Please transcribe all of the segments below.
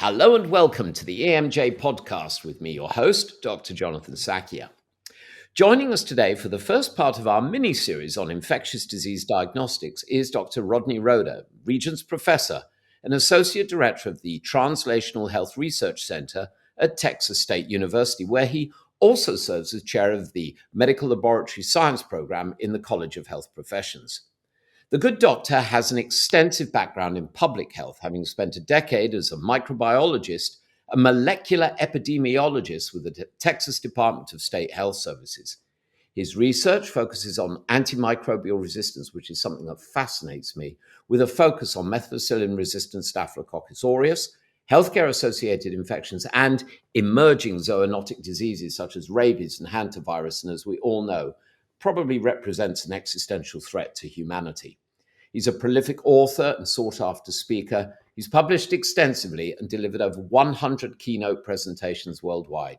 Hello and welcome to the EMJ podcast with me, your host, Dr. Jonathan Sackia. Joining us today for the first part of our mini-series on infectious disease diagnostics is Dr. Rodney Rohde, Regents Professor and Associate Director of the Translational Health Research Center at Texas State University, where he also serves as chair of the Medical Laboratory Science Program in the College of Health Professions. The good doctor has an extensive background in public health, having spent a decade as a microbiologist, a molecular epidemiologist with the Texas Department of State Health Services. His research focuses on antimicrobial resistance, which is something that fascinates me, with a focus on methicillin-resistant Staphylococcus aureus, healthcare-associated infections, and emerging zoonotic diseases such as rabies and hantavirus, and as we all know, probably represents an existential threat to humanity. He's a prolific author and sought-after speaker. He's published extensively and delivered over 100 keynote presentations worldwide.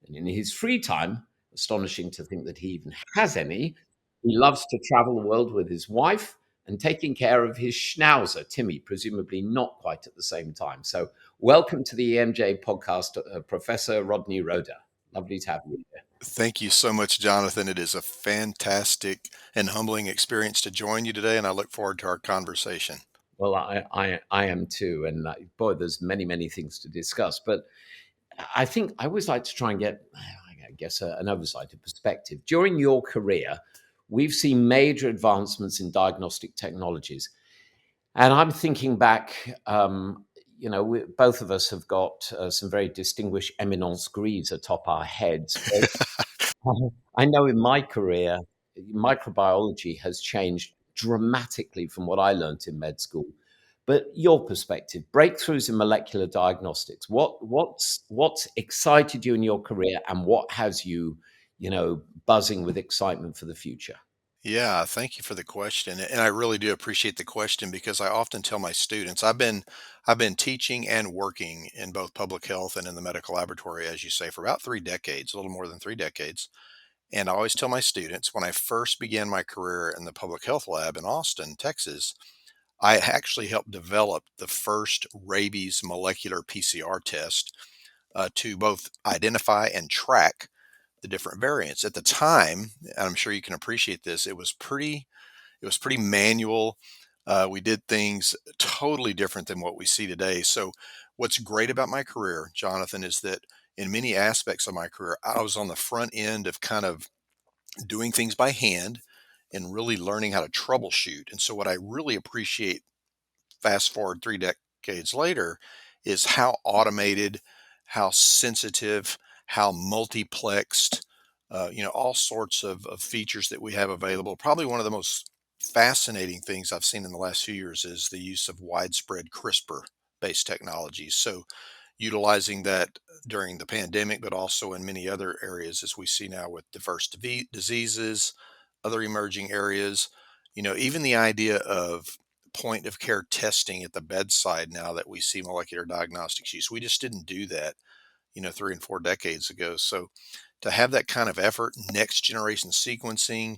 And in his free time, astonishing to think that he even has any, he loves to travel the world with his wife and taking care of his schnauzer, Timmy, presumably not quite at the same time. So welcome to the EMJ podcast, Professor Rodney Rohde. Lovely to have you here. Thank you so much, Jonathan. It is a fantastic and humbling experience to join you today, and I look forward to our conversation. Well, I am too. And boy, there's many things to discuss. But I think I always like to try and get, I guess, an oversight, a perspective. During your career, we've seen major advancements in diagnostic technologies. And I'm thinking back, both of us have got some very distinguished eminence grise atop our heads. I know in my career, microbiology has changed dramatically from what I learned in med school. But your perspective, breakthroughs in molecular diagnostics, what's excited you in your career and what has you, buzzing with excitement for the future? Yeah, thank you for the question. And I really do appreciate the question because I often tell my students I've been teaching and working in both public health and in the medical laboratory, as you say, for about 3 decades, a little more than 3 decades. And I always tell my students when I first began my career in the public health lab in Austin, Texas, I actually helped develop the first rabies molecular PCR test to both identify and track the different variants. At the time, and I'm sure you can appreciate this, it was pretty manual. We did things totally different than what we see today. So, what's great about my career, Jonathan, is that in many aspects of my career, I was on the front end of kind of doing things by hand and really learning how to troubleshoot. And so, what I really appreciate fast forward 3 decades later is how automated, how sensitive, how multiplexed, all sorts of features that we have available. Probably one of the most fascinating things I've seen in the last few years is the use of widespread CRISPR based technologies. So, utilizing that during the pandemic, but also in many other areas, as we see now with diverse diseases, other emerging areas, even the idea of point of care testing at the bedside now that we see molecular diagnostics use. We just didn't do that, 3 and 4 decades ago. So to have that kind of effort, next generation sequencing,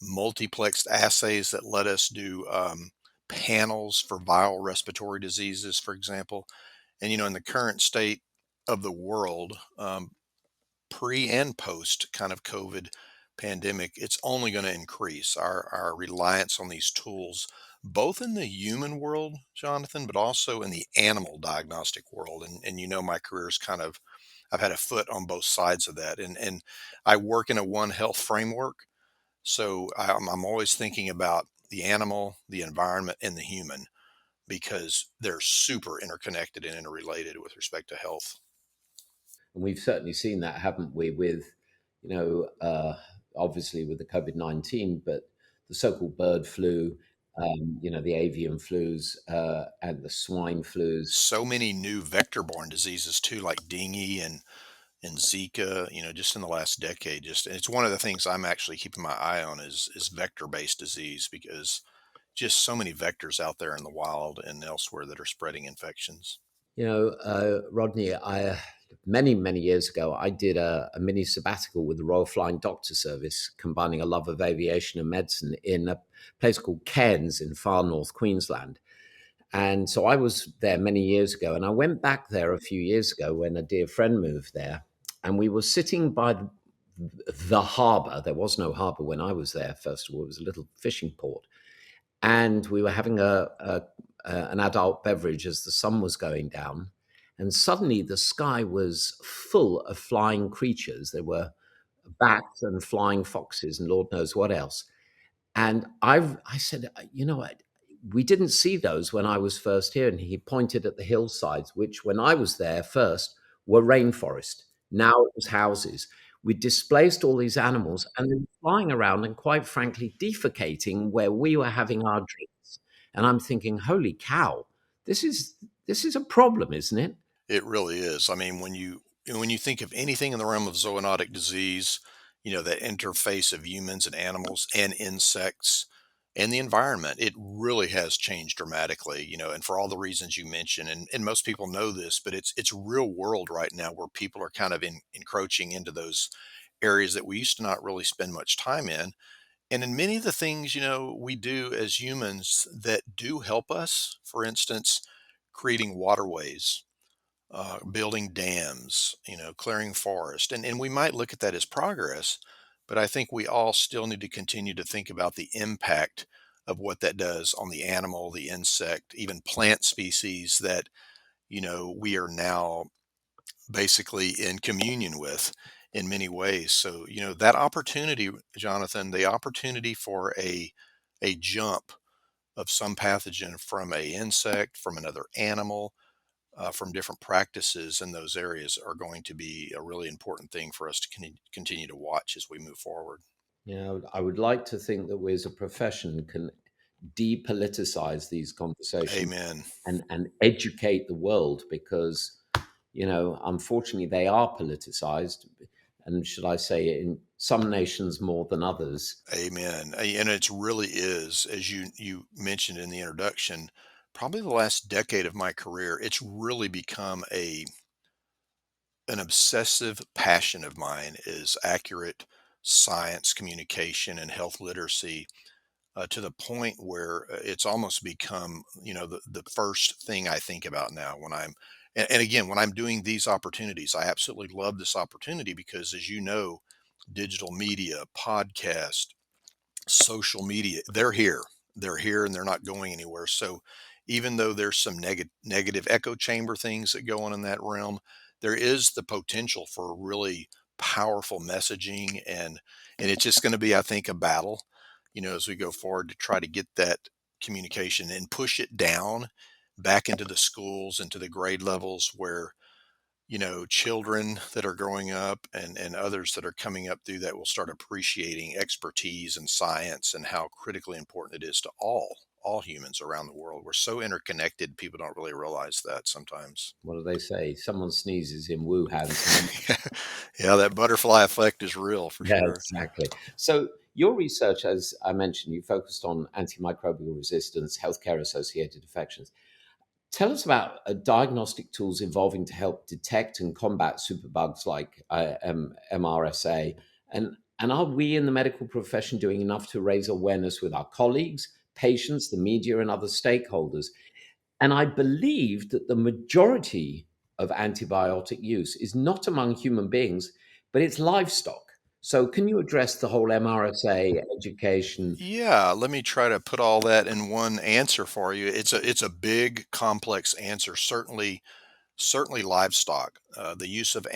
multiplexed assays that let us do panels for viral respiratory diseases, for example. And, in the current state of the world, pre and post kind of COVID pandemic, it's only going to increase our reliance on these tools, both in the human world, Jonathan, but also in the animal diagnostic world. And my career's kind of, I've had a foot on both sides of that. And I work in a One Health framework. So I'm always thinking about the animal, the environment, and the human because they're super interconnected and interrelated with respect to health. And we've certainly seen that, haven't we, with, you know, uh, obviously with the COVID-19, but the so-called bird flu, the avian flus and the swine flus. So many new vector-borne diseases too, like dengue and Zika, just in the last decade. Just and it's one of the things I'm actually keeping my eye on is vector-based disease because just so many vectors out there in the wild and elsewhere that are spreading infections. Rodney, many years ago, I did a mini sabbatical with the Royal Flying Doctor Service, combining a love of aviation and medicine in a place called Cairns in far north Queensland. And so I was there many years ago, and I went back there a few years ago when a dear friend moved there, and we were sitting by the harbor. There was no harbor when I was there. First of all, it was a little fishing port, and we were having an adult beverage as the sun was going down, and suddenly the sky was full of flying creatures. There were bats and flying foxes and Lord knows what else. And I said, you know what? We didn't see those when I was first here. And he pointed at the hillsides, which when I was there first were rainforest. Now it was houses. We displaced all these animals and they were flying around and quite frankly defecating where we were having our drinks. And I'm thinking, holy cow, this is this is a problem, isn't it? It really is. I mean, when you think of anything in the realm of zoonotic disease, that interface of humans and animals and insects and the environment, it really has changed dramatically, and for all the reasons you mentioned. And most people know this, but it's real world right now where people are kind of encroaching into those areas that we used to not really spend much time in. And in many of the things, we do as humans that do help us, for instance, creating waterways, building dams, clearing forest. And we might look at that as progress, but I think we all still need to continue to think about the impact of what that does on the animal, the insect, even plant species that, we are now basically in communion with in many ways. So, that opportunity, Jonathan, the opportunity for a jump of some pathogen from a insect, from another animal, from different practices in those areas are going to be a really important thing for us to continue to watch as we move forward. I would like to think that we as a profession can depoliticize these conversations Amen. and educate the world because, unfortunately, they are politicized. And should I say, in some nations more than others. Amen. And it really is, as you mentioned in the introduction, probably the last decade of my career, it's really become a an obsessive passion of mine is accurate science communication and health literacy, to the point where it's almost become, the first thing I think about now when and again, when I'm doing these opportunities, I absolutely love this opportunity because, as you know, digital media, podcast, social media, they're here and they're not going anywhere. So even though there's some negative echo chamber things that go on in that realm, there is the potential for really powerful messaging, and it's just going to be, I think, a battle, as we go forward to try to get that communication and push it down back into the schools, into the grade levels where, children that are growing up and others that are coming up through that will start appreciating expertise and science and how critically important it is to all humans around the world. We're so interconnected, people don't really realize that sometimes. What do they say? Someone sneezes in Wuhan, someone. Yeah, that butterfly effect is real for Yeah, sure. exactly. So your research, as I mentioned, you focused on antimicrobial resistance, healthcare associated infections. Tell us about diagnostic tools evolving to help detect and combat superbugs like MRSA. And are we in the medical profession doing enough to raise awareness with our colleagues, patients, the media, and other stakeholders? And I believe that the majority of antibiotic use is not among human beings, but it's livestock. So, can you address the whole MRSA education? Yeah, let me try to put all that in one answer for you. It's a big complex answer. Certainly livestock, the use of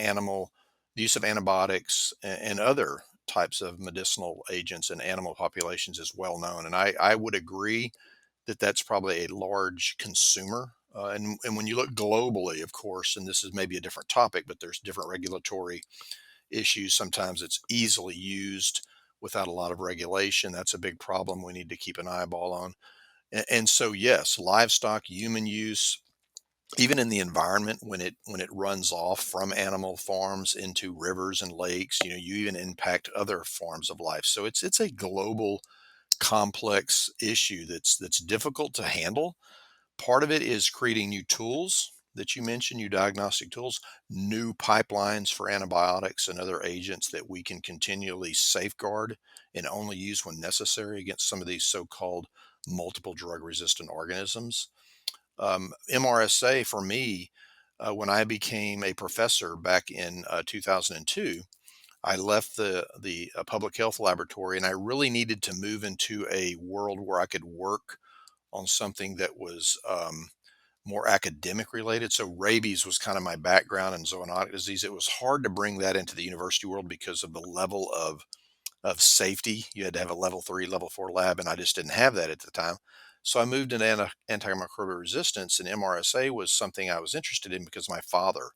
antibiotics and other types of medicinal agents in animal populations is well known. And I would agree that that's probably a large consumer. And when you look globally, of course, and this is maybe a different topic, but there's different regulatory issues. Sometimes it's easily used without a lot of regulation. That's a big problem we need to keep an eyeball on. And so, yes, livestock, human use, even in the environment when it runs off from animal farms into rivers and lakes, you even impact other forms of life. So it's a global complex issue that's difficult to handle. Part of it is creating new tools that you mentioned, new diagnostic tools, new pipelines for antibiotics and other agents that we can continually safeguard and only use when necessary against some of these so-called multiple drug resistant organisms. MRSA for me, when I became a professor back in 2002, I left the public health laboratory, and I really needed to move into a world where I could work on something that was more academic related. So rabies was kind of my background in zoonotic disease. It was hard to bring that into the university world because of the level of safety. You had to have a level 3, level 4 lab, and I just didn't have that at the time. So I moved into antimicrobial resistance, and MRSA was something I was interested in because my father,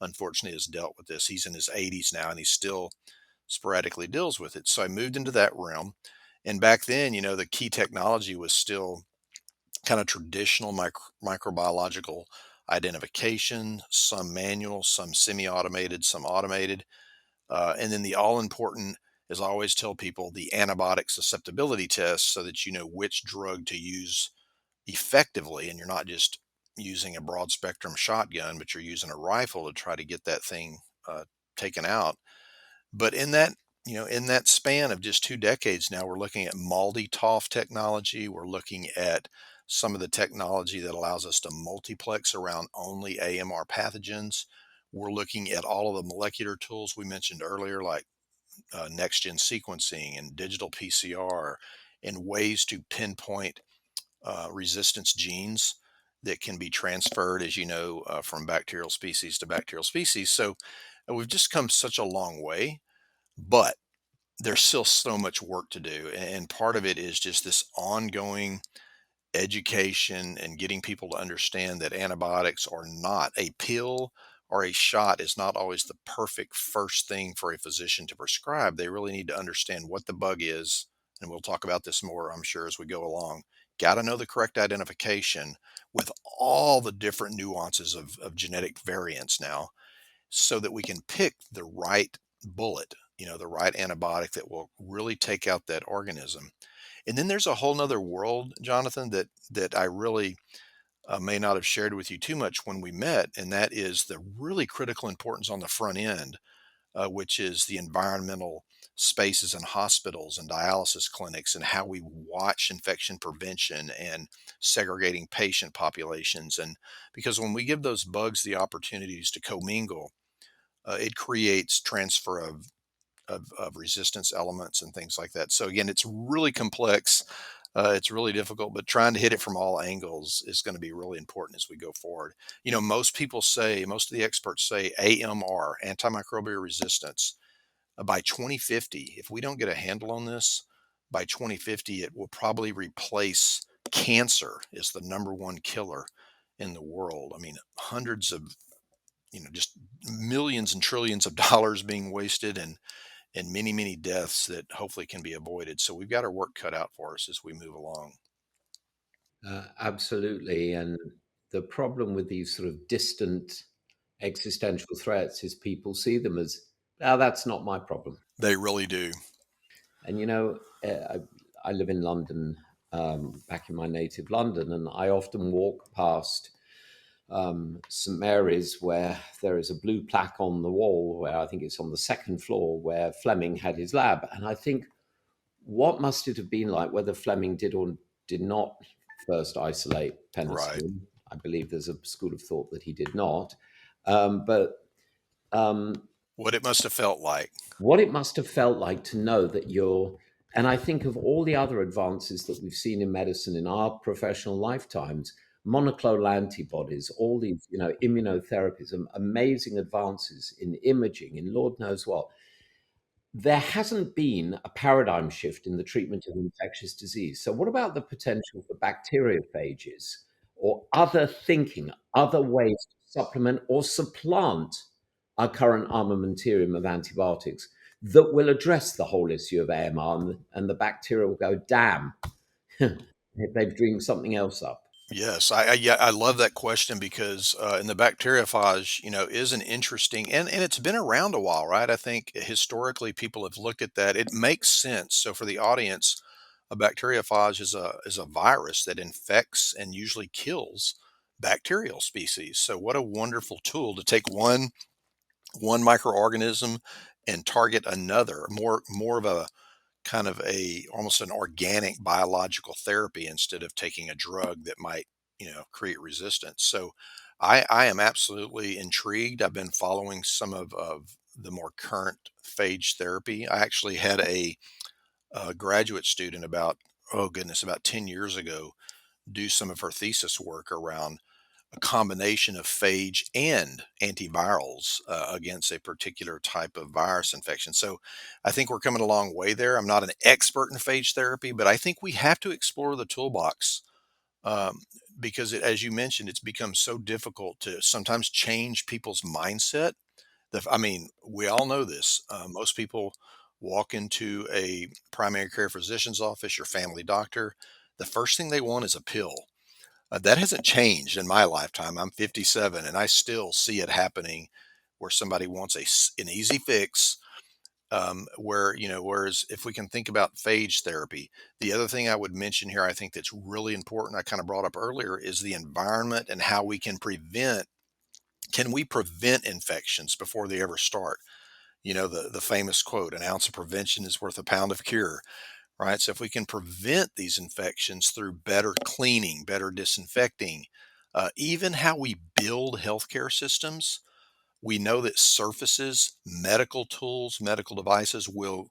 unfortunately, has dealt with this. He's in his 80s now, and he still sporadically deals with it. So I moved into that realm. And back then, the key technology was still kind of traditional microbiological identification, some manual, some semi automated, some automated. And then the all important, as I always tell people, the antibiotic susceptibility test so that you know which drug to use effectively. And you're not just using a broad spectrum shotgun, but you're using a rifle to try to get that thing taken out. But in that span of just 2 decades now, we're looking at multi-TOF technology. We're looking at some of the technology that allows us to multiplex around only AMR pathogens. We're looking at all of the molecular tools we mentioned earlier, like next gen sequencing and digital PCR, and ways to pinpoint resistance genes that can be transferred, as you know, from bacterial species to bacterial species. So we've just come such a long way, but there's still so much work to do. And part of it is just this ongoing education and getting people to understand that antibiotics are not a pill or a shot is not always the perfect first thing for a physician to prescribe. They really need to understand what the bug is. And we'll talk about this more, I'm sure, as we go along. Got to know the correct identification with all the different nuances of genetic variants now so that we can pick the right bullet, the right antibiotic that will really take out that organism. And then there's a whole nother world, Jonathan, that I really may not have shared with you too much when we met, and that is the really critical importance on the front end, which is the environmental spaces in hospitals and dialysis clinics, and how we watch infection prevention and segregating patient populations. And because when we give those bugs the opportunities to commingle, it creates transfer of resistance elements and things like that. So again, it's really complex. It's really difficult, but trying to hit it from all angles is going to be really important as we go forward. Most of the experts say AMR, antimicrobial resistance, by 2050, if we don't get a handle on this, by 2050, it will probably replace cancer as the number one killer in the world. I mean, hundreds of, just millions and trillions of dollars being wasted, and many, many deaths that hopefully can be avoided. So we've got our work cut out for us as we move along. Absolutely. And the problem with these sort of distant existential threats is people see them as, oh, that's not my problem. They really do. And, I live in London, back in my native London, and I often walk past St Mary's, where there is a blue plaque on the wall, where I think it's on the second floor, where Fleming had his lab. And I think, what must it have been like, whether Fleming did or did not first isolate Right. penicillin? I believe there's a school of thought that he did not. But What it must have felt like. what it must have felt like to know that and I think of all the other advances that we've seen in medicine in our professional lifetimes, monoclonal antibodies, all these, immunotherapies, amazing advances in imaging, in Lord knows what. There hasn't been a paradigm shift in the treatment of infectious disease. So, what about the potential for bacteriophages or other thinking, other ways to supplement or supplant our current armamentarium of antibiotics that will address the whole issue of AMR, and the bacteria will go, damn, they've dreamed something else up? Yes, yeah, I love that question because in the bacteriophage, is an interesting, and it's been around a while, right? I think historically people have looked at that. It makes sense. So for the audience, a bacteriophage is a virus that infects and usually kills bacterial species. So what a wonderful tool to take one microorganism and target another, more of a kind of a almost an organic biological therapy instead of taking a drug that might create resistance. So I am absolutely intrigued. I've been following some of the more current phage therapy. I actually had a graduate student about, oh goodness, about 10 years ago do some of her thesis work around a combination of phage and antivirals against a particular type of virus infection. So I think we're coming a long way there. I'm not an expert in phage therapy, but I think we have to explore the toolbox, um, because as you mentioned, it's become so difficult to sometimes change people's mindset. I mean, we all know this. Most people walk into a primary care physician's office, your family doctor. The first thing they want is a pill. That hasn't changed in my lifetime. I'm 57 and I still see it happening where somebody wants an easy fix. Whereas if we can think about phage therapy, the other thing I would mention here, I think that's really important, I kind of brought up earlier, is the environment and how we can prevent. Can we prevent infections before they ever start? The famous quote, an ounce of prevention is worth a pound of cure, right? So if we can prevent these infections through better cleaning, better disinfecting, even how we build healthcare systems, we know that surfaces, medical tools, medical devices will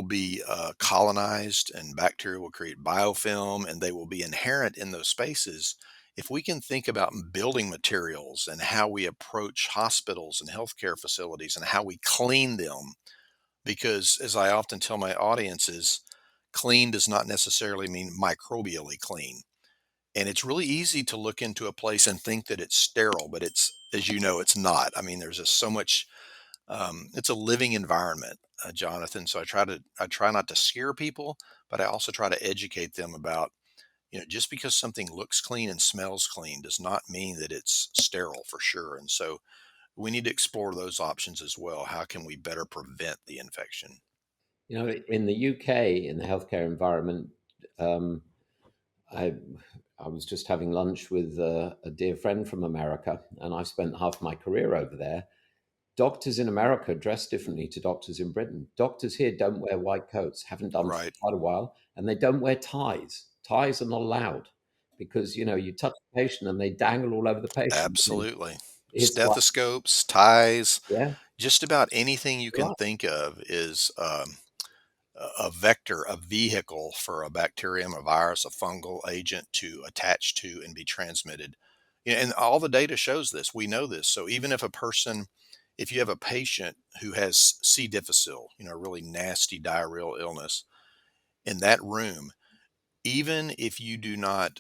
be colonized, and bacteria will create biofilm, and they will be inherent in those spaces. If we can think about building materials and how we approach hospitals and healthcare facilities and how we clean them, because as I often tell my audiences, clean does not necessarily mean microbially clean. And it's really easy to look into a place and think that it's sterile, but it's, as you know, it's not. I mean, there's just so much. It's a living environment, Jonathan. So I try not to scare people, but I also try to educate them about, just because something looks clean and smells clean does not mean that it's sterile for sure. And so we need to explore those options as well. How can we better prevent the infection? In the UK, in the healthcare environment, um, I I was just having lunch with a dear friend from America, and I spent half my career over there. Doctors in America dress differently to doctors in Britain. Doctors here don't wear white coats, haven't done for Right. quite a while, and they don't wear ties. Ties are not allowed because you touch the patient and they dangle all over the patient. I mean, Absolutely. it's like, Stethoscopes, ties, yeah, just about anything you you're can right. think of is a vector, a vehicle for a bacterium, a virus, a fungal agent to attach to and be transmitted. And all the data shows this. We know this. So even if you have a patient who has C. difficile, a really nasty diarrheal illness in that room, even if you do not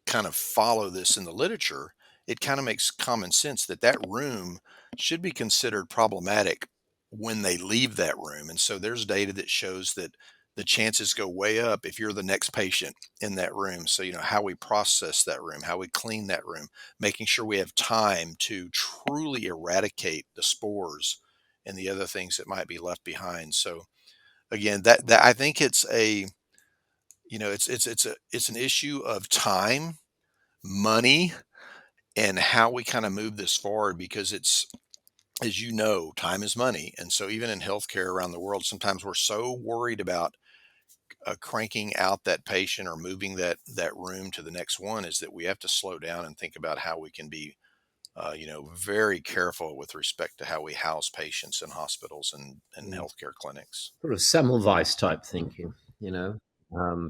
kind of follow this in the literature, it kind of makes common sense that that room should be considered problematic when they leave that room. And so there's data that shows that the chances go way up if you're the next patient in that room. So, how we process that room, how we clean that room, making sure we have time to truly eradicate the spores and the other things that might be left behind. So again, that I think it's it's an issue of time, money, and how we kind of move this forward, because it's, as you know, time is money. And so even in healthcare around the world, sometimes we're so worried about cranking out that patient or moving that room to the next one, is that we have to slow down and think about how we can be very careful with respect to how we house patients in hospitals and Mm. healthcare clinics. Sort of Semmelweis type thinking,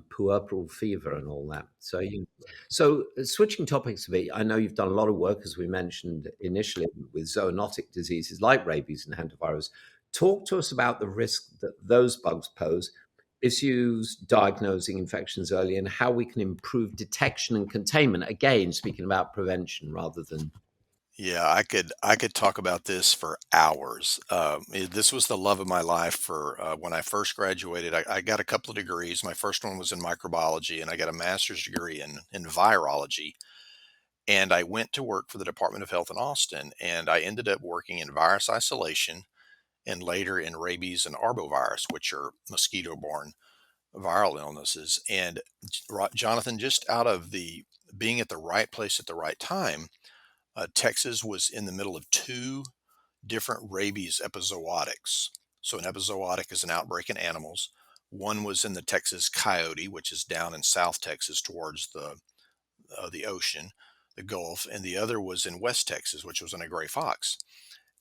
puerperal fever and all that. So switching topics a bit, I know you've done a lot of work, as we mentioned initially, with zoonotic diseases like rabies and hantavirus. Talk to us about the risk that those bugs pose, issues diagnosing infections early, and how we can improve detection and containment. Again, speaking about prevention rather than. Yeah, I could talk about this for hours. This was the love of my life for when I first graduated. I got a couple of degrees. My first one was in microbiology, and I got a master's degree in virology. And I went to work for the Department of Health in Austin, and I ended up working in virus isolation and later in rabies and arbovirus, which are mosquito-borne viral illnesses. And Jonathan, just out of the being at the right place at the right time, Texas was in the middle of two different rabies epizootics. So, an epizootic is an outbreak in animals. One was in the Texas coyote, which is down in South Texas towards the ocean, the Gulf, and the other was in West Texas, which was in a gray fox.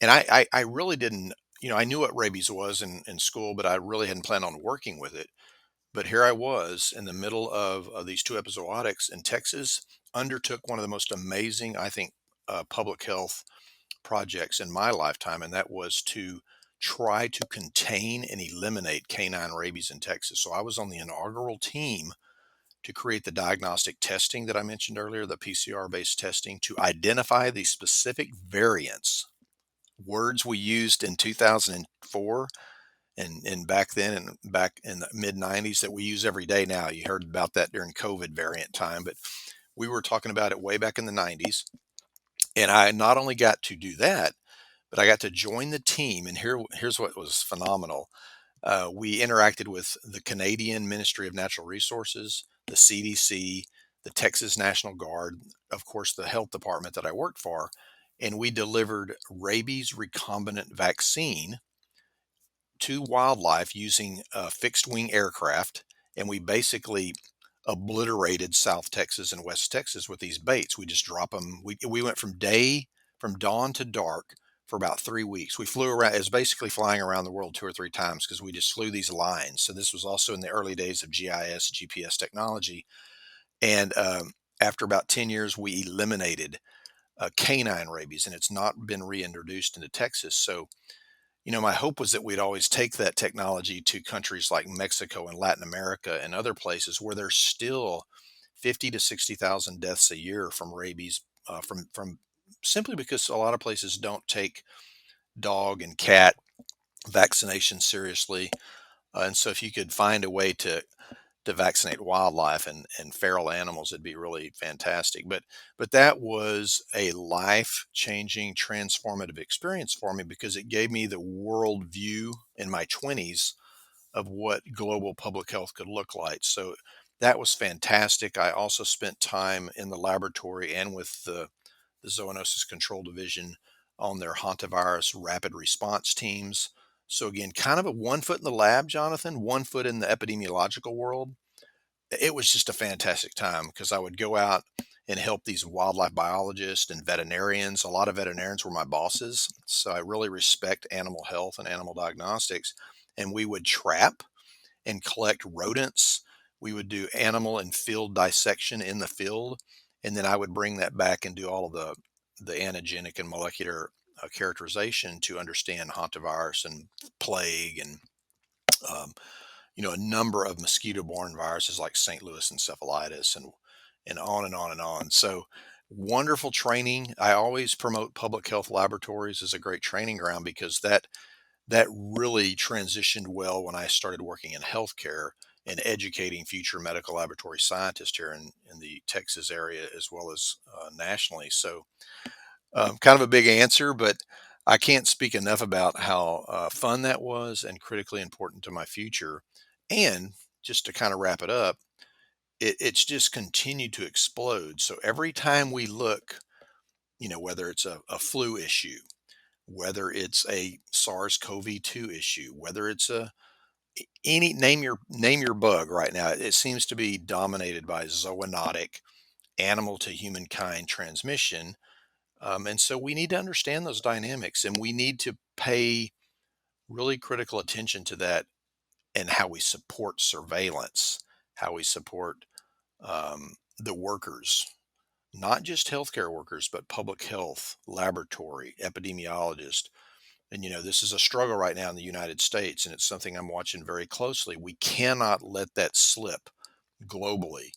And I really didn't, I knew what rabies was in school, but I really hadn't planned on working with it. But here I was in the middle of these two epizootics in Texas, undertook one of the most amazing, I think, public health projects in my lifetime, and that was to try to contain and eliminate canine rabies in Texas. So I was on the inaugural team to create the diagnostic testing that I mentioned earlier, the PCR based testing to identify the specific variants, words we used in 2004 and back then and back in the mid 90s that we use every day now. You heard about that during COVID variant time, but we were talking about it way back in the 90s. And I not only got to do that, but I got to join the team. And here's what was phenomenal. We interacted with the Canadian Ministry of Natural Resources, the CDC, the Texas National Guard, of course, the health department that I worked for. And we delivered rabies recombinant vaccine to wildlife using fixed wing aircraft. And we basically obliterated South Texas and West Texas with these baits. We just drop them. We went from dawn to dark for about 3 weeks. We flew around, it's basically flying around the world 2 or 3 times because we just flew these lines. So this was also in the early days of GIS, GPS technology. And after about 10 years, we eliminated canine rabies, and it's not been reintroduced into Texas. So my hope was that we'd always take that technology to countries like Mexico and Latin America and other places where there's still 50 to 60,000 deaths a year from rabies, from simply because a lot of places don't take dog and cat vaccination seriously. And so if you could find a way to vaccinate wildlife and feral animals, it'd be really fantastic. But that was a life changing, transformative experience for me because it gave me the world view in my 20s of what global public health could look like. So that was fantastic. I also spent time in the laboratory and with the zoonosis control division on their hantavirus rapid response teams. So again, kind of a one foot in the lab, Jonathan, one foot in the epidemiological world. It was just a fantastic time because I would go out and help these wildlife biologists and veterinarians. A lot of veterinarians were my bosses. So I really respect animal health and animal diagnostics. And we would trap and collect rodents. We would do animal and field dissection in the field. And then I would bring that back and do all of the antigenic and molecular characterization to understand hantavirus and plague and um, a number of mosquito-borne viruses like St. Louis encephalitis and on and on and on. So wonderful training. I always promote public health laboratories as a great training ground because that really transitioned well when I started working in healthcare and educating future medical laboratory scientists here in the Texas area as well as nationally. So kind of a big answer, but I can't speak enough about how fun that was and critically important to my future. And just to kind of wrap it up, it's just continued to explode. So every time we look, whether it's a flu issue, whether it's a SARS-CoV-2 issue, whether it's any name your bug right now, it seems to be dominated by zoonotic animal to humankind transmission. And so we need to understand those dynamics and we need to pay really critical attention to that and how we support surveillance, how we support the workers, not just healthcare workers, but public health, laboratory, epidemiologist. And, this is a struggle right now in the United States, and it's something I'm watching very closely. We cannot let that slip globally.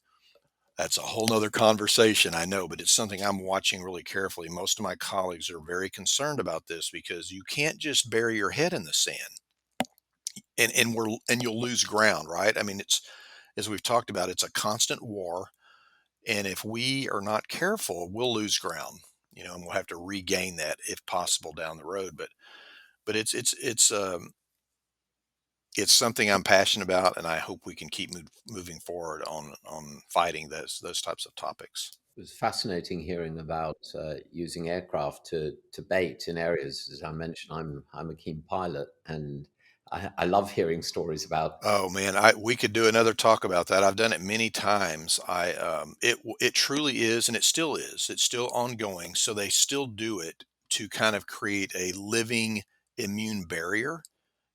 That's a whole nother conversation, I know, but it's something I'm watching really carefully. Most of my colleagues are very concerned about this because you can't just bury your head in the sand and you'll lose ground, right? I mean, it's as we've talked about, it's a constant war. And if we are not careful, we'll lose ground, and we'll have to regain that if possible down the road. But it's something I'm passionate about, and I hope we can keep moving forward on fighting those types of topics. It was fascinating hearing about using aircraft to bait in areas. As I mentioned, I'm a keen pilot, and I love hearing stories about. Oh man, I we could do another talk about that. I've done it many times. It truly is, and it still is. It's still ongoing. So they still do it to kind of create a living immune barrier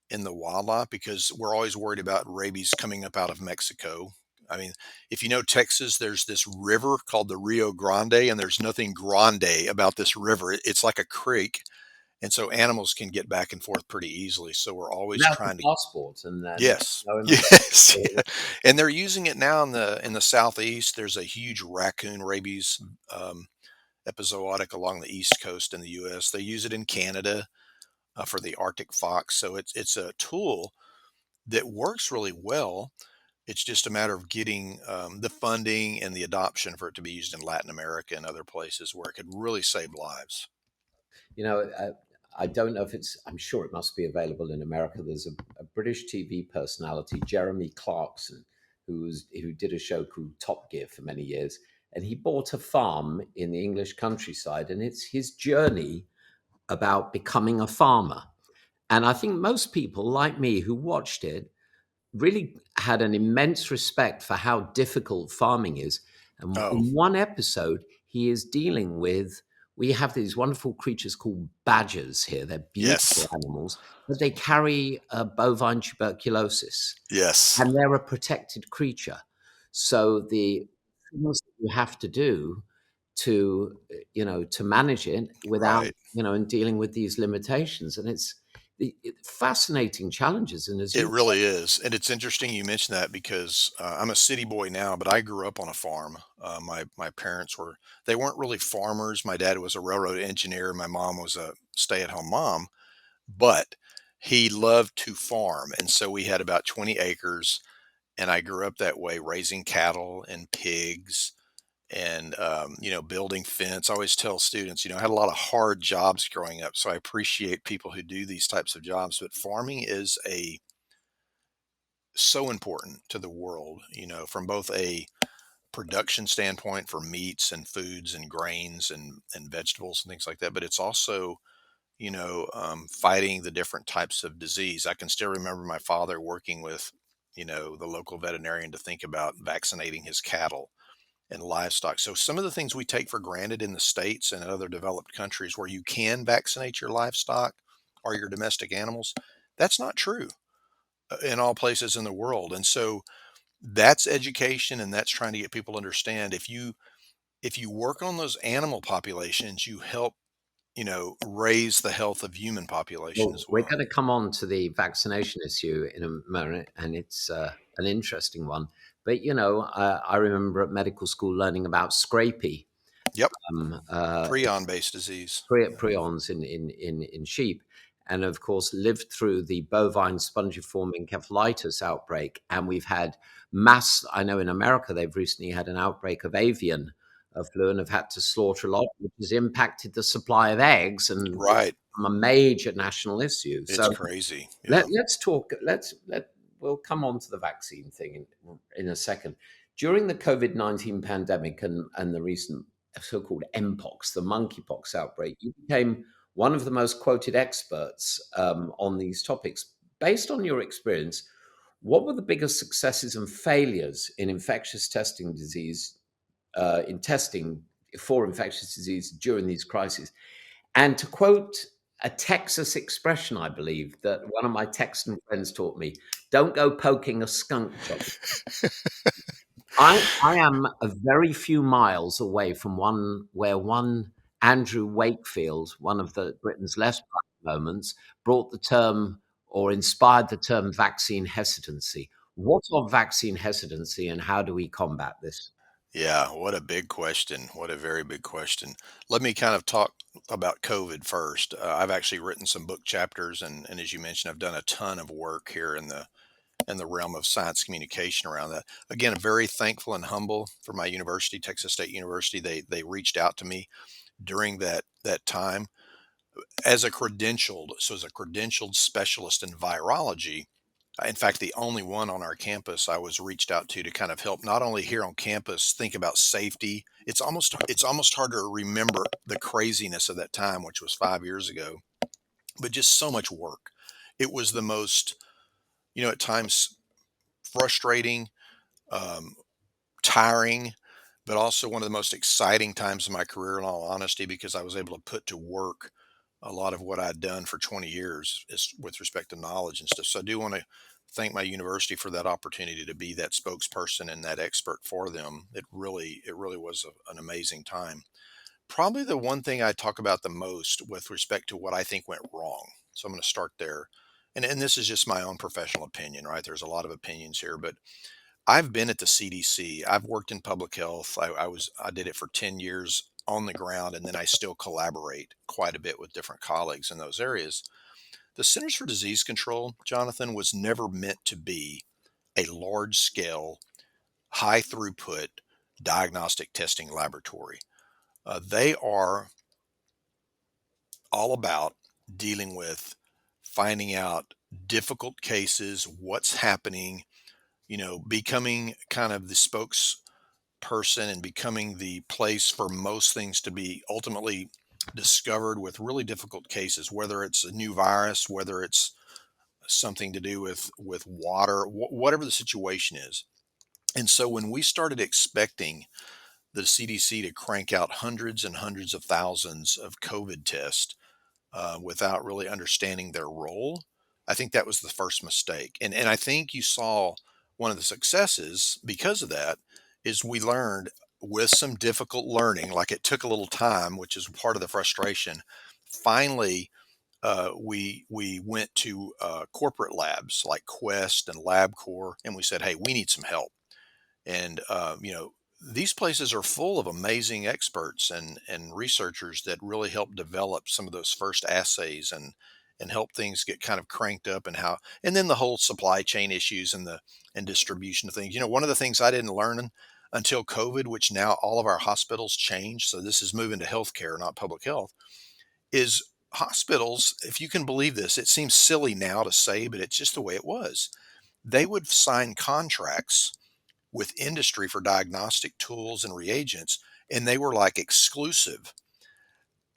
in the wildlife because we're always worried about rabies coming up out of Mexico. I mean, if you know Texas, there's this river called the Rio Grande, and there's nothing grande about this river. It's like a creek, and so animals can get back and forth pretty easily. So we're always Without a trying to. passport and Yes. no immigration. Yes. Yeah. And they're using it now in the southeast. There's a huge raccoon rabies um, epizootic along the east coast in the U.S. They use it in Canada for the Arctic fox. So it's a tool that works really well. It's just a matter of getting the funding and the adoption for it to be used in Latin America and other places where it could really save lives. You know, I don't know if it's. I'm sure it must be available in America. There's a British TV personality, Jeremy Clarkson, who did a show called Top Gear for many years, and he bought a farm in the English countryside, and it's his journey about becoming a farmer. And I think most people like me who watched it really had an immense respect for how difficult farming is. And Oh, in one episode, he is dealing with, we have these wonderful creatures called badgers here. They're beautiful yes. animals, but they carry bovine tuberculosis Yes. and they're a protected creature. So the things that you have to do to, to manage it without, Right. and dealing with these limitations. And it's fascinating challenges. And as It you really is, and it's interesting you mentioned that because I'm a city boy now, but I grew up on a farm. My parents were they weren't really farmers. My dad was a railroad engineer. My mom was a stay-at-home mom, but he loved to farm, and so we had about 20 acres, and I grew up that way, raising cattle and pigs, and building fence. I always tell students, I had a lot of hard jobs growing up, so I appreciate people who do these types of jobs. But farming is a so important to the world, from both a production standpoint for meats and foods and grains and vegetables and things like that. But it's also, fighting the different types of disease. I can still remember my father working with, the local veterinarian to think about vaccinating his cattle and livestock. So some of the things we take for granted in the States and other developed countries where you can vaccinate your livestock or your domestic animals, that's not true in all places in the world. And so that's education, and that's trying to get people to understand if you work on those animal populations, you help, raise the health of human population Well, as we're well. going to come on to the vaccination issue in a moment, and it's an interesting one. But I remember at medical school learning about scrapie, Yep. um, Prion based disease. prions in sheep, and of course lived through the bovine spongiform encephalitis outbreak. And we've had mass. I know in America they've recently had an outbreak of avian flu and have had to slaughter a lot, which has impacted the supply of eggs and Right. become a major national issue. It's So crazy. Yeah. let's talk. We'll come on to the vaccine thing in a second. During the COVID-19 pandemic and the recent so-called mpox, the monkeypox outbreak, you became one of the most quoted experts on these topics. Based on your experience, what were the biggest successes and failures in infectious testing disease in testing for infectious disease during these crises? And to quote a Texas expression, I believe, that one of my Texan friends taught me, don't go poking a skunk, John. I am a very few miles away from one Andrew Wakefield, one of the Britain's less proud moments, brought the term or inspired the term vaccine hesitancy. What of vaccine hesitancy and how do we combat this? Yeah. What a big question. What a very big question. Let me kind of talk about COVID first. I've actually written some book chapters, and as you mentioned, I've done a ton of work here in the realm of science communication around that. Again, I'm very thankful and humble for my university, Texas State University. They reached out to me during that time as a credentialed specialist in virology. In fact, the only one on our campus I was reached out to kind of help not only here on campus think about safety. It's almost hard to remember the craziness of that time, which was 5 years ago, but just so much work. It was the most, at times frustrating, um, tiring, but also one of the most exciting times in my career, in all honesty, because I was able to put to work a lot of what I'd done for 20 years with respect to knowledge and stuff. So I do want to thank my university for that opportunity to be that spokesperson and that expert for them. It really was an amazing time. Probably the one thing I talk about the most with respect to what I think went wrong. So I'm going to start there. And this is just my own professional opinion, right? There's a lot of opinions here, but I've been at the CDC. I've worked in public health. I did it for 10 years on the ground, and then I still collaborate quite a bit with different colleagues in those areas. The Centers for Disease Control, Jonathan, was never meant to be a large scale, high throughput diagnostic testing laboratory. They are all about dealing with finding out difficult cases, what's happening, becoming kind of the spokesperson and becoming the place for most things to be ultimately discovered with really difficult cases, whether it's a new virus, whether it's something to do with water, whatever the situation is. And so when we started expecting the CDC to crank out hundreds and hundreds of thousands of COVID tests without really understanding their role, I think that was the first mistake. And I think you saw one of the successes because of that is we learned with some difficult learning, like it took a little time, which is part of the frustration. Finally, we went to corporate labs like Quest and LabCorp, and we said, "Hey, we need some help." And these places are full of amazing experts and researchers that really help develop some of those first assays and help things get kind of cranked up, and then the whole supply chain issues and distribution of things. One of the things I didn't learn until COVID, which now all of our hospitals change, so this is moving to healthcare, not public health, is hospitals, if you can believe this, it seems silly now to say, but it's just the way it was. They would sign contracts with industry for diagnostic tools and reagents, and they were like exclusive.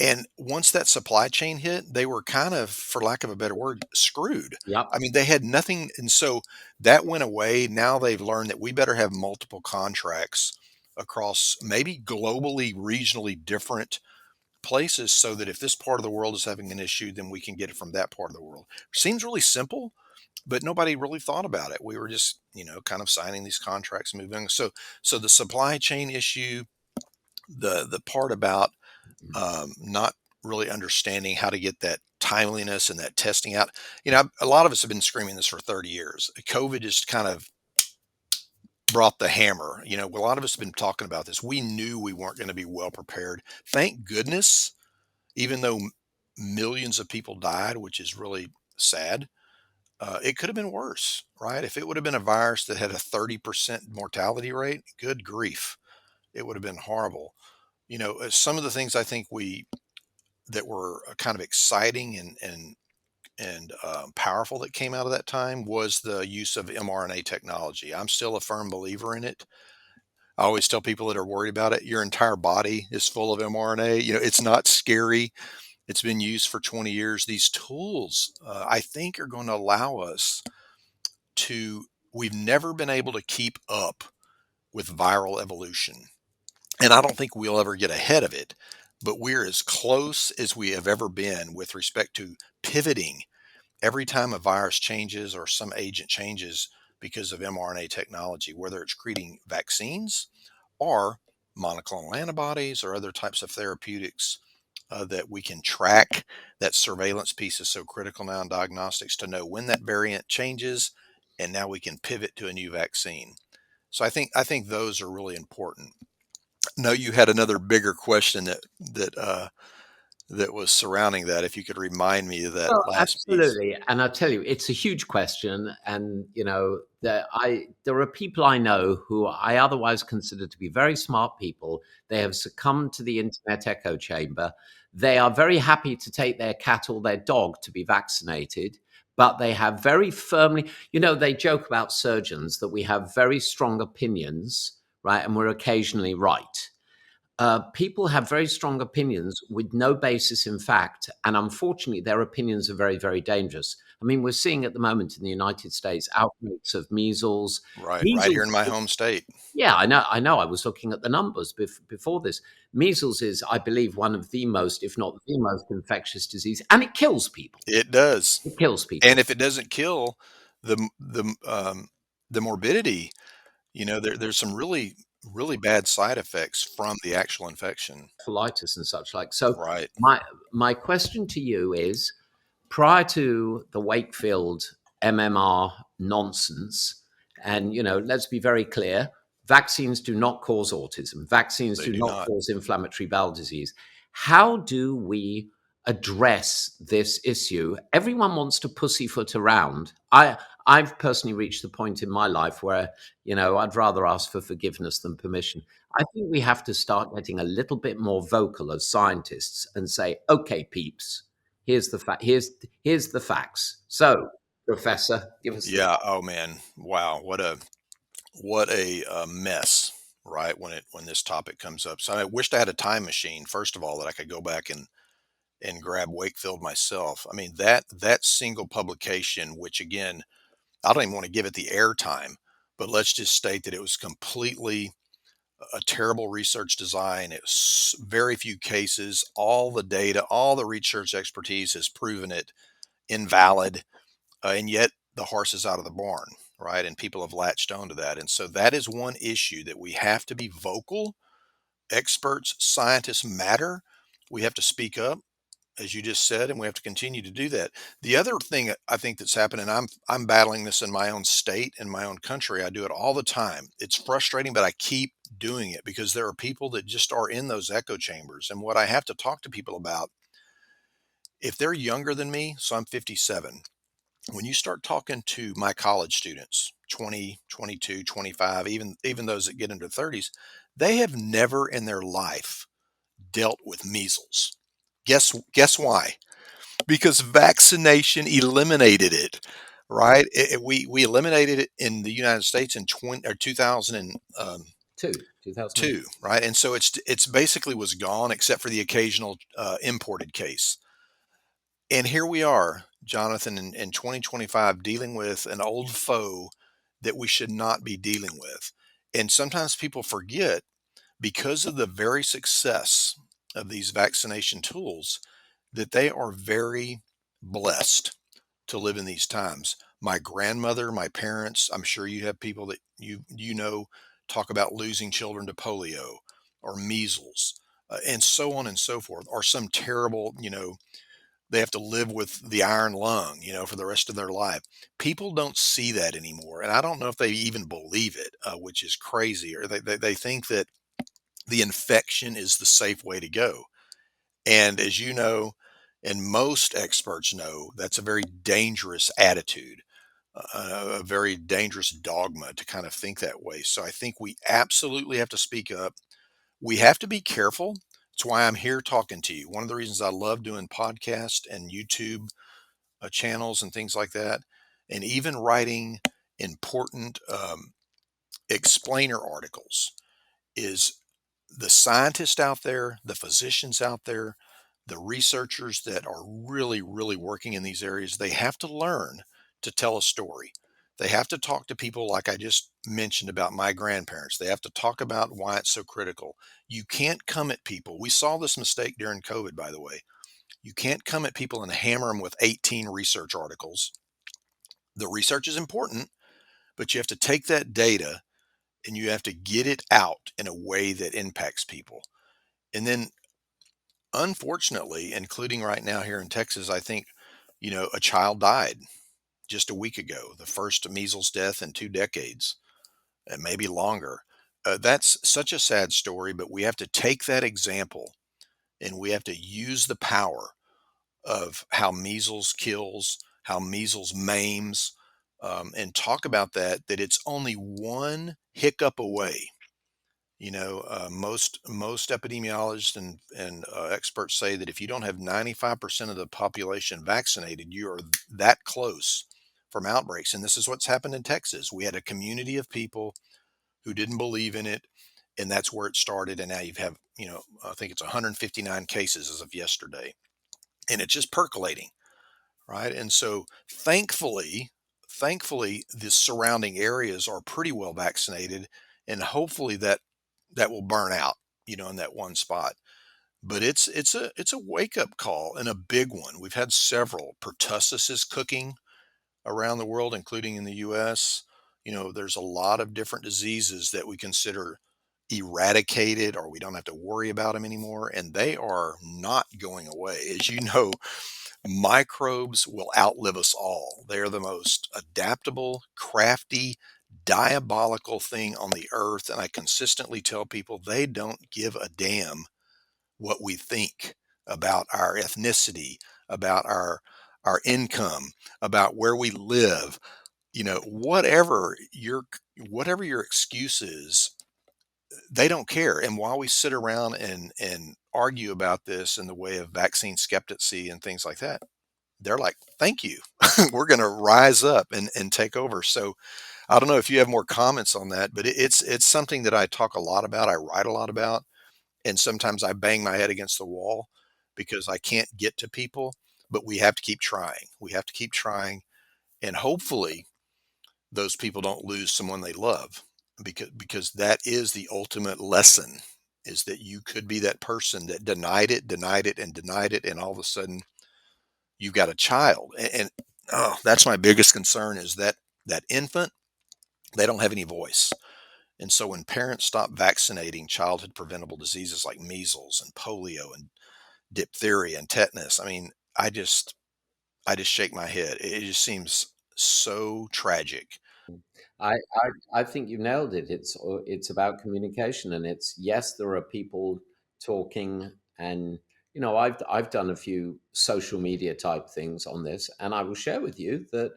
And once that supply chain hit, they were kind of, for lack of a better word, screwed. Yep. I mean, they had nothing. And so that went away. Now they've learned that we better have multiple contracts across maybe globally, regionally different places so that if this part of the world is having an issue, then we can get it from that part of the world. Seems really simple, but nobody really thought about it. We were just, kind of signing these contracts, moving. So the supply chain issue, the part about not really understanding how to get that timeliness and that testing out. A lot of us have been screaming this for 30 years. COVID just kind of brought the hammer. A lot of us have been talking about this. We knew we weren't going to be well prepared. Thank goodness, even though millions of people died, which is really sad. It could have been worse, right? If it would have been a virus that had a 30% mortality rate, good grief, it would have been horrible. Some of the things I think that were kind of exciting and powerful that came out of that time was the use of mRNA technology. I'm still a firm believer in it. I always tell people that are worried about it, your entire body is full of mRNA. It's not scary. It's been used for 20 years. These tools, I think, are going to allow us we've never been able to keep up with viral evolution. And I don't think we'll ever get ahead of it, but we're as close as we have ever been with respect to pivoting every time a virus changes or some agent changes because of mRNA technology, whether it's creating vaccines or monoclonal antibodies or other types of therapeutics that we can track. That surveillance piece is so critical now in diagnostics to know when that variant changes, and now we can pivot to a new vaccine. So I think those are really important. No, you had another bigger question that was surrounding that. If you could remind me of that Well, last piece. absolutely. And I'll tell you, it's a huge question. And, there are people I know who I otherwise consider to be very smart people. They have succumbed to the internet echo chamber. They are very happy to take their cat or their dog to be vaccinated, but they have very firmly, they joke about surgeons that we have very strong opinions, right? And we're occasionally right. People have very strong opinions with no basis in fact, and unfortunately, their opinions are very, very dangerous. I mean, we're seeing at the moment in the United States outbreaks of measles. Right here in Measles, my home state. yeah, I know. I know. I was looking at the numbers before this. Measles is, I believe, one of the most, if not the most, infectious disease, and it kills people. It does. It kills And people. if it doesn't kill, the morbidity, there's some really bad side effects from the actual infection. Colitis and such like. So Right. my my question to you is, prior to the Wakefield MMR nonsense, and let's be very clear, vaccines do not cause autism. Vaccines They do do not not. cause inflammatory bowel disease. How do we address this issue? Everyone wants to pussyfoot around. I've personally reached the point in my life where, I'd rather ask for forgiveness than permission. I think we have to start getting a little bit more vocal as scientists and say, okay, peeps, here's the fact. Here's the facts. So, Professor, give us the Yeah. Oh man. Wow. What a mess. Right when this topic comes up. So I wished I had a time machine. First of all, that I could go back and grab Wakefield myself. I mean that single publication, which again, I don't even want to give it the airtime, but let's just state that it was completely a terrible research design. It was very few cases. All the data, all the research expertise has proven it invalid, and yet the horse is out of the barn, right? And people have latched onto that. And so that is one issue that we have to be vocal. Experts, scientists matter. We have to speak up, as you just said, and we have to continue to do that. The other thing I think that's happening, I'm battling this in my own state, in my own country. I do it all the time. It's frustrating, but I keep doing it because there are people that just are in those echo chambers. And what I have to talk to people about, if they're younger than me, so I'm 57, when you start talking to my college students, 20, 22, 25, even those that get into 30s, they have never in their life dealt with measles. Guess why? Because vaccination eliminated it, right? We eliminated it in the United States in 2002, 2000. right? And so it's basically was gone except for the occasional imported case. And here we are, Jonathan, in 2025, dealing with an old foe that we should not be dealing with. And sometimes people forget, because of the very success of these vaccination tools, that they are very blessed to live in these times. My grandmother, my parents, I'm sure you have people that talk about losing children to polio or measles, and so on and so forth, or some terrible, they have to live with the iron lung, for the rest of their life. People don't see that anymore. And I don't know if they even believe it, which is crazy, or they think that the infection is the safe way to go. And as you know, and most experts know, that's a very dangerous attitude, a very dangerous dogma to kind of think that way. So I think we absolutely have to speak up. We have to be careful. That's why I'm here talking to you. One of the reasons I love doing podcasts and YouTube channels and things like that, and even writing important explainer articles, is the scientists out there, the physicians out there, the researchers that are really, really working in these areas, they have to learn to tell a story. They have to talk to people like I just mentioned about my grandparents. They have to talk about why it's so critical. You can't come at people. We saw this mistake during COVID, by the way. You can't come at people and hammer them with 18 research articles. The research is important, but you have to take that data and you have to get it out in a way that impacts people. And then, unfortunately, including right now here in Texas, I think, a child died just a week ago, the first measles death in 2 decades, and maybe longer. That's such a sad story, but we have to take that example and we have to use the power of how measles kills, how measles maims, and talk about that it's only one hiccup away. Most epidemiologists and experts say that if you don't have 95% of the population vaccinated, you are that close from outbreaks. And this is what's happened in Texas. We had a community of people who didn't believe in it, and that's where it started. And now you have, I think it's 159 cases as of yesterday, and it's just percolating, right? And so thankfully, the surrounding areas are pretty well vaccinated, and hopefully that will burn out, in that one spot. But it's a wake up call and a big one. We've had several. Pertussis is cooking around the world, including in the U.S. There's a lot of different diseases that we consider eradicated, or we don't have to worry about them anymore, and they are not going away. As you know, microbes will outlive us all. They are the most adaptable, crafty, diabolical thing on the earth, and I consistently tell people they don't give a damn what we think about our ethnicity, about our income, about where we live. Whatever your excuse is, they don't care. And while we sit around and argue about this in the way of vaccine skepticism and things like that, they're like, "Thank you, we're going to rise up and take over." So I don't know if you have more comments on that, but it's something that I talk a lot about. I write a lot about, and sometimes I bang my head against the wall because I can't get to people. But we have to keep trying. We have to keep trying, and hopefully those people don't lose someone they love, because that is the ultimate lesson, is that you could be that person that denied it and denied it, and all of a sudden you've got a child. And oh, that's my biggest concern, is that infant, they don't have any voice. And so when parents stop vaccinating childhood preventable diseases like measles and polio and diphtheria and tetanus, I mean, I just shake my head. It just seems so tragic. I think you nailed it. It's about communication, and it's yes, there are people talking, and I've done a few social media type things on this, and I will share with you that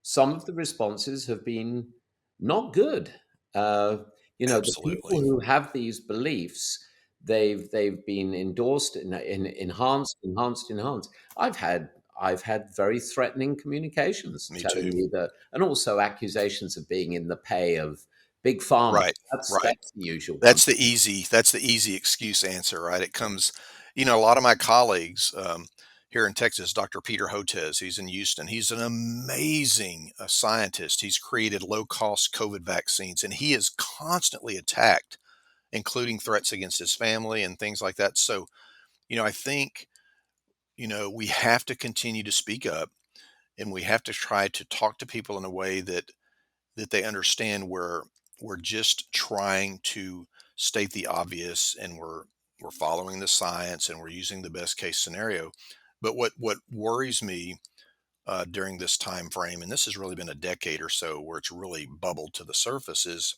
some of the responses have been not good. Uh, the Absolutely. people who have these beliefs, they've been endorsed, enhanced, enhanced, enhanced. I've had I've had very threatening communications Me telling too. me that, and also accusations of being in the pay of big pharma. Right. That's Right. that's the usual one. That's the easy excuse answer, right? It comes, a lot of my colleagues, here in Texas, Dr. Peter Hotez, he's in Houston. He's an amazing scientist. He's created low cost COVID vaccines, and he is constantly attacked, including threats against his family and things like that. So, I think, we have to continue to speak up, and we have to try to talk to people in a way that they understand we're just trying to state the obvious, and we're following the science, and we're using the best case scenario. But what worries me during this time frame, and this has really been a decade or so where it's really bubbled to the surface, is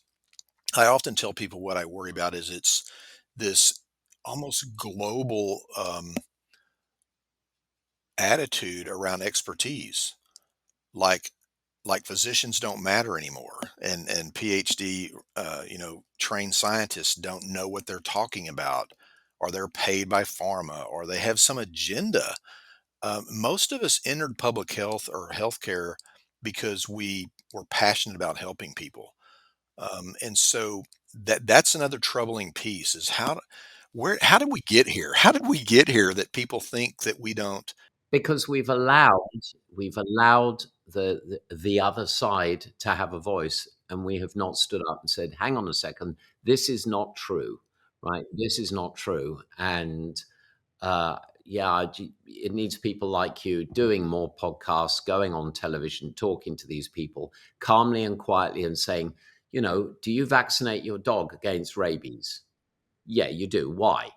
I often tell people what I worry about is it's this almost global attitude around expertise, like physicians don't matter anymore, and PhD trained scientists don't know what they're talking about, or they're paid by pharma, or they have some agenda. Most of us entered public health or healthcare because we were passionate about helping people, and so that's another troubling piece, is how did we get here? How did we get here that people think that we don't? Because we've allowed the other side to have a voice, and we have not stood up and said, "Hang on a second, this is not true, right? This is not true." And yeah, it needs people like you doing more podcasts, going on television, talking to these people calmly and quietly, and saying, "Do you vaccinate your dog against rabies?" Yeah, you do. Why?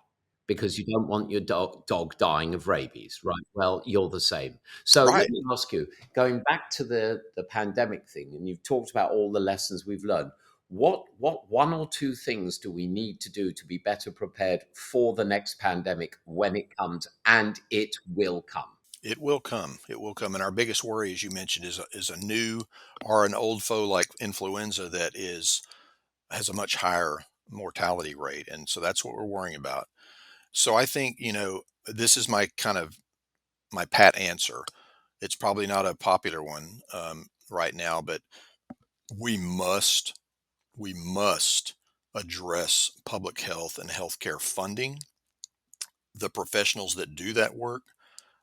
Because you don't want your dog dying of rabies, right? Well, you're the same. So let Right. me ask you, going back to the pandemic thing, and you've talked about all the lessons we've learned. What one or two things do we need to do to be better prepared for the next pandemic when it comes, and it will come? It will come. It will come. And our biggest worry, as you mentioned, is a new or an old foe like influenza that has a much higher mortality rate. And so that's what we're worrying about. So I think, this is my kind of my pat answer. It's probably not a popular one right now, but we must we must address public health and healthcare funding, the professionals that do that work,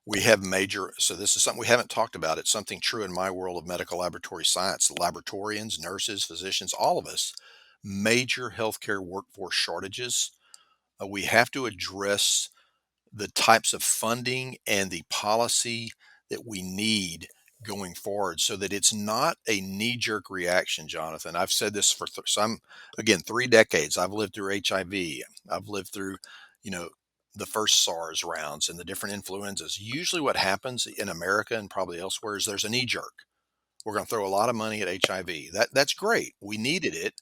We have major, so this is something we haven't talked about. It's something true in my world of medical laboratory science. Laboratorians, nurses, physicians, all of us, major healthcare workforce shortages. We have to address the types of funding and the policy that we need going forward so that it's not a knee-jerk reaction, Jonathan. I've said this for some, again, 3 decades. I've lived through HIV. I've lived through, you know, the first SARS rounds and the different influenzas. Usually what happens in America and probably elsewhere is there's a knee jerk. We're going to throw a lot of money at HIV. That's great. We needed it.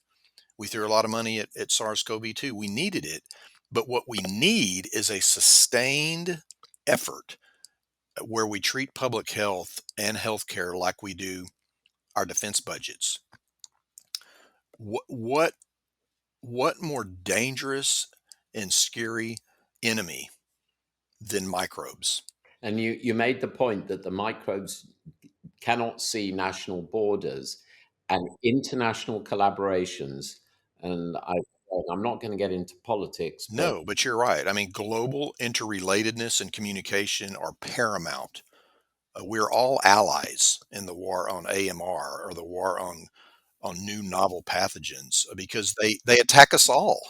We threw a lot of money at SARS-CoV-2. We needed it. But what we need is a sustained effort where we treat public health and healthcare like we do our defense budgets. What what what more dangerous and scary enemy than microbes? And you made the point that the microbes cannot see national borders and international collaborations. And I'm not going to get into politics, but No, but you're right. I mean, global interrelatedness and communication are paramount. We're all allies in the war on AMR or the war on new novel pathogens because they attack us all.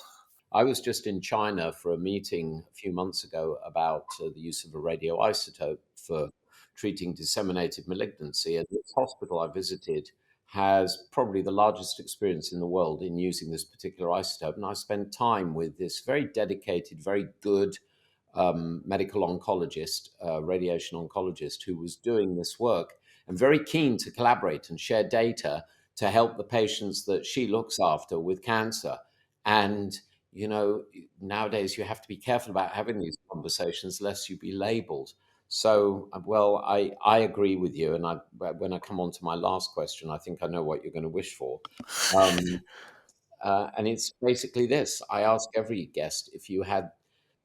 I was just in China for a meeting a few months ago about the use of a radioisotope for treating disseminated malignancy. And this hospital I visited has probably the largest experience in the world in using this particular isotope. And I spent time with this very dedicated, very good medical oncologist, radiation oncologist, who was doing this work and very keen to collaborate and share data to help the patients that she looks after with cancer. And you know, nowadays you have to be careful about having these conversations lest you be labeled. So, well, I agree with you. And when I come on to my last question, I think I know what you're going to wish for. Um, and it's basically this. I ask every guest if you had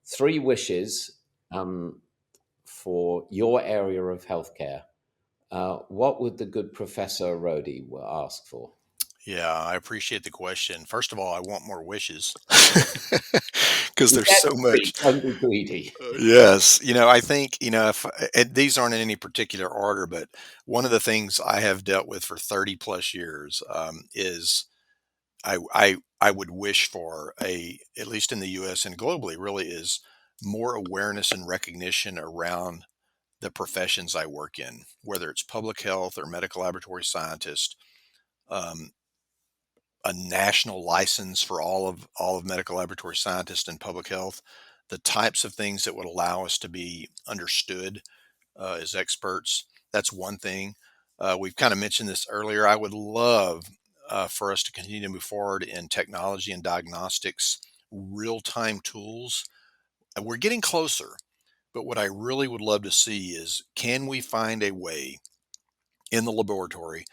three wishes um, for your area of healthcare, what would the good Professor Rohde ask for? Yeah, I appreciate the question. First of all, I want more wishes because You there's get so three, much. don't be greedy. Yes, I think, if and these aren't in any particular order, but one of the things I have dealt with for 30 plus years is I would wish for at least in the US and globally, really is more awareness and recognition around the professions I work in, whether it's public health or medical laboratory scientist. Um, a national license for all of medical laboratory scientists and public health, the types of things that would allow us to be understood as experts. That's one thing. We've kind of mentioned this earlier. I would love for us to continue to move forward in technology and diagnostics, real time tools. And we're getting closer, but what I really would love to see is, can we find a way in the laboratory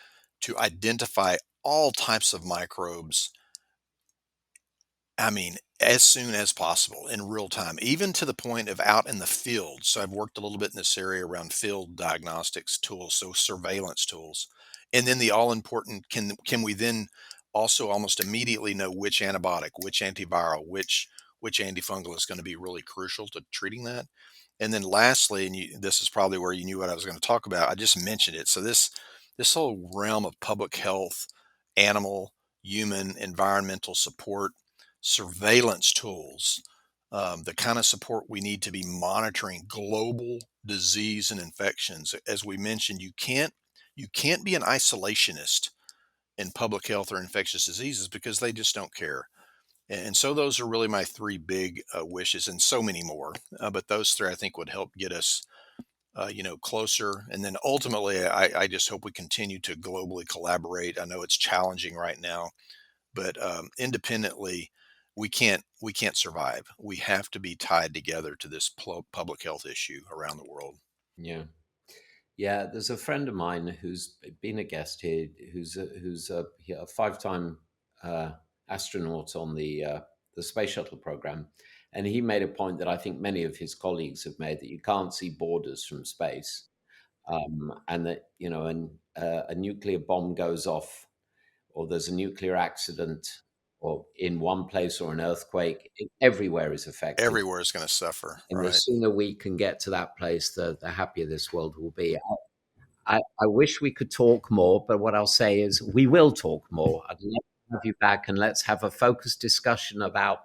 to identify all types of microbes, I mean, as soon as possible in real time, even to the point of out in the field. So I've worked a little bit in this area around field diagnostics tools, so surveillance tools. And then the all important, can we then also almost immediately know which antibiotic, which antiviral, which antifungal is going to be really crucial to treating that? And then lastly, and this is probably where you knew what I was going to talk about. I just mentioned it. So this whole realm of public health, animal, human, environmental support, surveillance tools, the kind of support we need to be monitoring global disease and infections. As we mentioned, you can't be an isolationist in public health or infectious diseases because they just don't care. And so those are really my three big wishes, and so many more. But those three, I think, would help get us, closer. And then ultimately, I just hope we continue to globally collaborate. I know it's challenging right now, but independently, we can't survive. We have to be tied together to this public health issue around the world. Yeah. Yeah, there's a friend of mine who's been a guest here, who's a five-time uh, astronaut on the space shuttle program, and he made a point that I think many of his colleagues have made that you can't see borders from space, and that a nuclear bomb goes off, or there's a nuclear accident, or in one place or an earthquake, everywhere is affected. Everywhere is going to suffer, And the right? sooner we can get to that place, the happier this world will be. I wish we could talk more, but what I'll say is we will talk more. I'd love to have you back and let's have a focused discussion about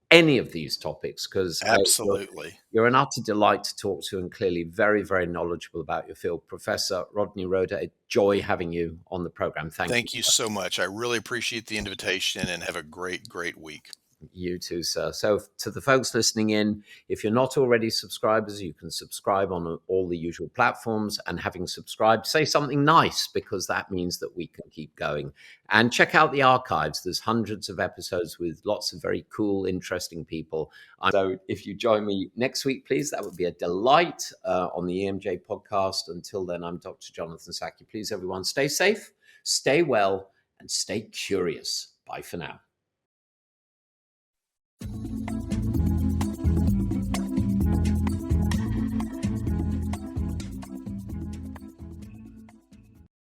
any of these topics because Absolutely. you're an utter delight to talk to and clearly very, very knowledgeable about your field. Professor Rodney Rohde, a joy having you on the program. Thank you, Thank you sir. so much. I really appreciate the invitation and have a great, great week. You too, sir. So, to the folks listening in, if you're not already subscribers, you can subscribe on all the usual platforms. And having subscribed, say something nice because that means that we can keep going. And check out the archives. There's hundreds of episodes with lots of very cool, interesting people. So, if you join me next week, please, that would be a delight on the EMJ podcast. Until then, I'm Dr. Jonathan Sacchi. Please, everyone, stay safe, stay well, and stay curious. Bye for now.